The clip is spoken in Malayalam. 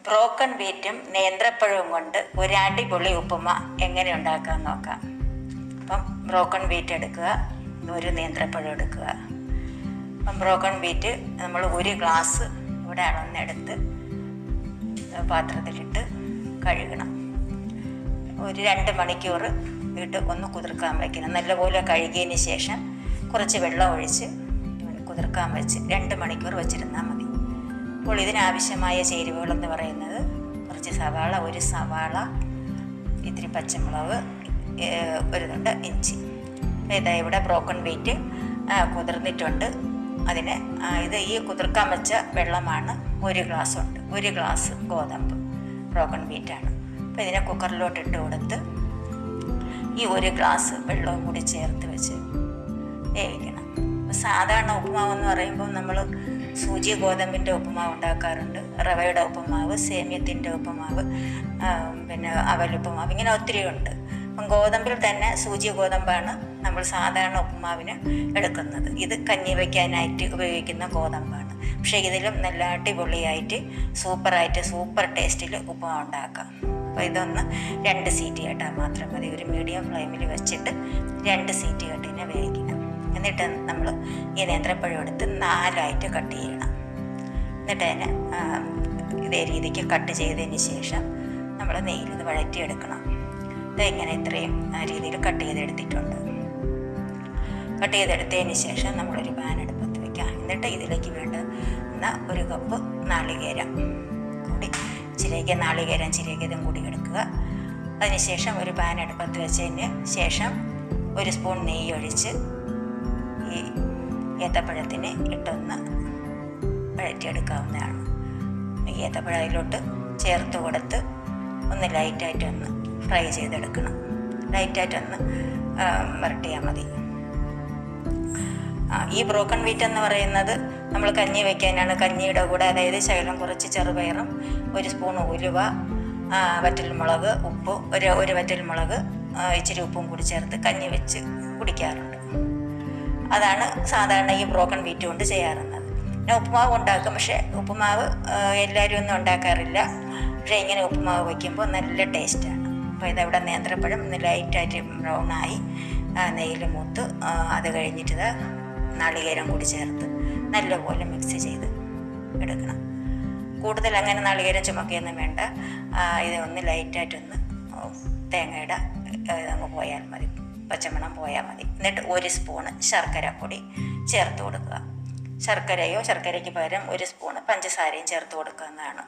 ബ്രോക്കൺ വീറ്റും നേന്ത്രപ്പഴവും കൊണ്ട് ഒരു അടിപൊളി ഉപ്പുമ എങ്ങനെ ഉണ്ടാക്കാൻ നോക്കാം. അപ്പം ബ്രോക്കൺ വീറ്റ് എടുക്കുക, ഒരു നേന്ത്രപ്പഴം എടുക്കുക. അപ്പം ബ്രോക്കൺ വീറ്റ് നമ്മൾ ഒരു ഗ്ലാസ് ഇവിടെ അളന്നെടുത്ത് പാത്രത്തിലിട്ട് കഴുകണം. ഒരു 2 മണിക്കൂർ ഇട്ട് ഒന്ന് കുതിർക്കാൻ വയ്ക്കണം. നല്ലപോലെ കഴുകിയതിന് ശേഷം കുറച്ച് വെള്ളം ഒഴിച്ച് കുതിർക്കാൻ വെച്ച് 2 മണിക്കൂർ വെച്ചിരുന്നാൽ മതി. അപ്പോൾ ഇതിനാവശ്യമായ ചേരുവകളെന്ന് പറയുന്നത് കുറച്ച് സവാള, ഒരു സവാള, ഇത്തിരി പച്ചമുളക്, ഒരു തുണ്ട് ഇഞ്ചി. ഇതാ ഇവിടെ ബ്രോക്കൺ വീറ്റ് കുതിർന്നിട്ടുണ്ട്. അതിന് ഈ കുതിർക്കാൻ വെച്ച വെള്ളമാണ് 1 ഗ്ലാസ് ഉണ്ട്. 1 ഗ്ലാസ് ഗോതമ്പ് ബ്രോക്കൺ വീറ്റാണ്. അപ്പോൾ ഇതിനെ കുക്കറിലോട്ട് ഇട്ട് കൊടുത്ത് ഈ 1 ഗ്ലാസ് വെള്ളവും കൂടി ചേർത്ത് വെച്ച് വേവിക്കണം. സാധാരണ ഉപ്പുമാവെന്ന് പറയുമ്പോൾ നമ്മൾ സൂചി ഗോതമ്പിൻ്റെ ഉപ്പുമാവ് ഉണ്ടാക്കാറുണ്ട്, റവയുടെ ഉപ്പുമാവ്, സേമിയത്തിൻ്റെ ഉപ്പുമാവ്, പിന്നെ അവലുപ്പുമാവ്, ഇങ്ങനെ ഒത്തിരി ഉണ്ട്. അപ്പം ഗോതമ്പിൽ തന്നെ സൂചി ഗോതമ്പാണ് നമ്മൾ സാധാരണ ഉപ്പുമാവിന് എടുക്കുന്നത്. ഇത് കഞ്ഞി വയ്ക്കാനായിട്ട് ഉപയോഗിക്കുന്ന ഗോതമ്പാണ്. പക്ഷേ ഇതിലും നല്ല അടിപൊളിയായിട്ട് സൂപ്പർ ടേസ്റ്റിൽ ഉപ്പുമാവ് ഉണ്ടാക്കാം. അപ്പോൾ ഇതൊന്ന് 2 സീറ്റ് കേട്ടാൽ മാത്രം മതി. ഒരു മീഡിയം ഫ്ലെയിമിൽ വെച്ചിട്ട് 2 സീറ്റ് കേട്ടിനെ വേവിക്കണം. എന്നിട്ട് നമ്മൾ ഈ നേന്ത്രപ്പഴം എടുത്ത് 4ആയിട്ട് കട്ട് ചെയ്യണം. എന്നിട്ട് അതിനെ ഇതേ രീതിക്ക് കട്ട് ചെയ്തതിന് ശേഷം നമ്മൾ നെയ്യിൽ ഇത് വഴറ്റിയെടുക്കണം. ഇങ്ങനെ ഇത്രയും രീതിയിൽ കട്ട് ചെയ്തെടുത്തിട്ടുണ്ട്. കട്ട് ചെയ്തെടുത്തതിന് ശേഷം നമ്മളൊരു പാൻ അടുപ്പത്ത് വയ്ക്കാം. എന്നിട്ട് ഇതിലേക്ക് വേണ്ടുന്ന 1 കപ്പ് നാളികേരം കൂടി ചിരകിയതും കൂടി എടുക്കുക. അതിനുശേഷം ഒരു പാൻ അടുപ്പത്ത് വെച്ചതിന് ശേഷം 1 സ്പൂൺ നെയ്യ് ഒഴിച്ച് ഈ ഏത്തപ്പഴത്തിന് ഇട്ടൊന്ന് വഴറ്റിയെടുക്കാവുന്നതാണ്. ഈ ഏത്തപ്പഴം അതിലോട്ട് ചേർത്ത് കൊടുത്ത് ഒന്ന് ലൈറ്റായിട്ടൊന്ന് ഫ്രൈ ചെയ്തെടുക്കണം. ലൈറ്റായിട്ടൊന്ന് വരട്ടിയാൽ മതി. ഈ ബ്രോക്കൺ വീറ്റ് എന്ന് പറയുന്നത് നമ്മൾ കഞ്ഞി വയ്ക്കാനാണ്. കഞ്ഞിയുടെ കൂടെ അതായത് ശകലം കുറച്ച് ചെറുപയറും, 1 സ്പൂൺ ഉലുവ, വറ്റൽമുളക്, ഉപ്പ്, ഒരു വറ്റൽമുളക്, ഇച്ചിരി ഉപ്പും കൂടി ചേർത്ത് കഞ്ഞി വെച്ച് കുടിക്കാറുണ്ട്. അതാണ് സാധാരണ ഈ ബ്രോക്കൺ വീറ്റ് കൊണ്ട് ചെയ്യാറുള്ളത്. പിന്നെ ഉപ്പുമാവ് ഉണ്ടാക്കും, പക്ഷേ ഉപ്പുമാവ് എല്ലാവരും ഒന്നും ഉണ്ടാക്കാറില്ല. പക്ഷേ ഇങ്ങനെ ഉപ്പുമാവ് വയ്ക്കുമ്പോൾ നല്ല ടേസ്റ്റാണ്. അപ്പോൾ ഇതവിടെ നേന്ത്രപ്പഴം ഒന്ന് ലൈറ്റായിട്ട് ബ്രൗണായി നെയ്യിൽ മൂത്ത് അത് കഴിഞ്ഞിട്ട് നാളികേരം കൂടി ചേർത്ത് നല്ലപോലെ മിക്സ് ചെയ്ത് എടുക്കണം. കൂടുതൽ അങ്ങനെ നാളികേരം ചുമക്കുകയൊന്നും വേണ്ട. ഇത് ഒന്ന് ലൈറ്റായിട്ടൊന്ന് തേങ്ങയുടെ അങ്ങ് പോയാൽ മതി, പച്ചമണം പോയാൽ മതി. എന്നിട്ട് 1 സ്പൂണ് ശർക്കര പൊടി ചേർത്ത് കൊടുക്കുക. ശർക്കരയ്ക്ക് പകരം 1 സ്പൂണ് പഞ്ചസാരയും ചേർത്ത് കൊടുക്കുന്നതാണ്.